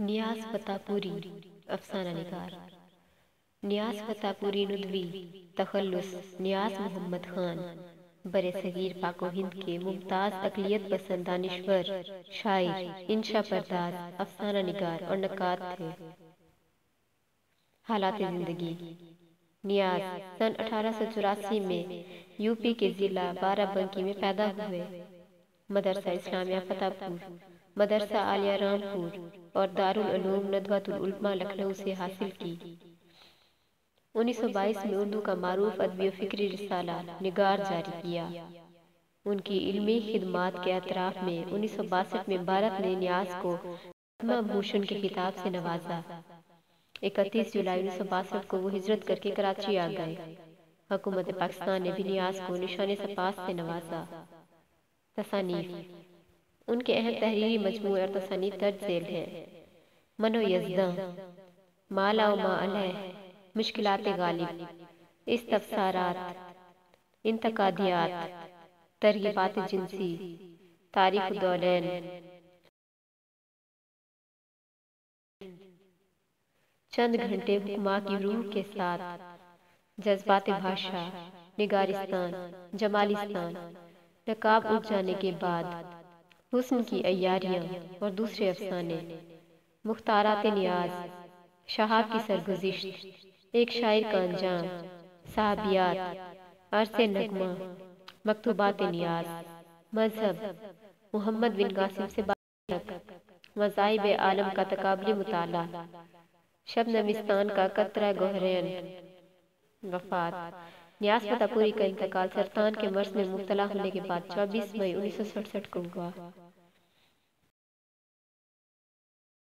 نیاز فتح پوری افسانہ نگار نیاز فتح پوری ندوی تخلص نیاز محمد خان برصغیر پاک و ہند کے ممتاز اقلیت پسند دانشور شاعر انشا پرداز افسانہ نگار اور نقاد تھے۔ حالات زندگی نیاز سن 1884 میں یو پی کے ضلع بارہ بنکی میں پیدا ہوئے۔ مدرسہ اسلامیہ فتح پور، مدرسہ عالیہ رامپور اور دارالعلوم ندوۃ العلماء لکھنؤ سے حاصل کی۔ 1922 میں اردو کا معروف ادبی و فکری رسالہ نگار جاری کیا۔ ان کی علمی خدمات کے اعتراف میں 1962 میں بھارت نے نیاز کو پدما بھوشن کے خطاب سے نوازا۔ 31 جولائی 1962 کو وہ ہجرت کر کے کراچی آ گئے۔ حکومت پاکستان نے بھی نیاز کو نشان سپاس سے نوازا۔ تصانیف ان کے اہم تحریری مجموعے اور تصانیف درج ذیل ہیں: من و یزداں، مالا و ما علیہ، مشکلات غالب، استفسارات، انتقادیات، ترغیبات جنسی، تاریخ الدولین، چند گھنٹے حکماں کی روح کے ساتھ، جذبات بھاشا، نگارستان، جمالستان، نقاب اٹھ جانے کے بعد، حسن کی عیاریاں اور دوسرے افسانے، مختارات نیاز، شہاب کی سرگزشت، ایک شاعر کا انجام، صحابیات، عرص نغمہ، مکتوبات نیاز، مذہب، محمد بن قاسم سے تک، مذاہب عالم کا تقابلی مطالعہ، شبنمستان کا قطرہ گوہرین۔ وفات نیاز فتح پوری کا انتقال سرطان کے مرض میں مبتلا ہونے کے بعد 24 مئی 1967 کو ہوا۔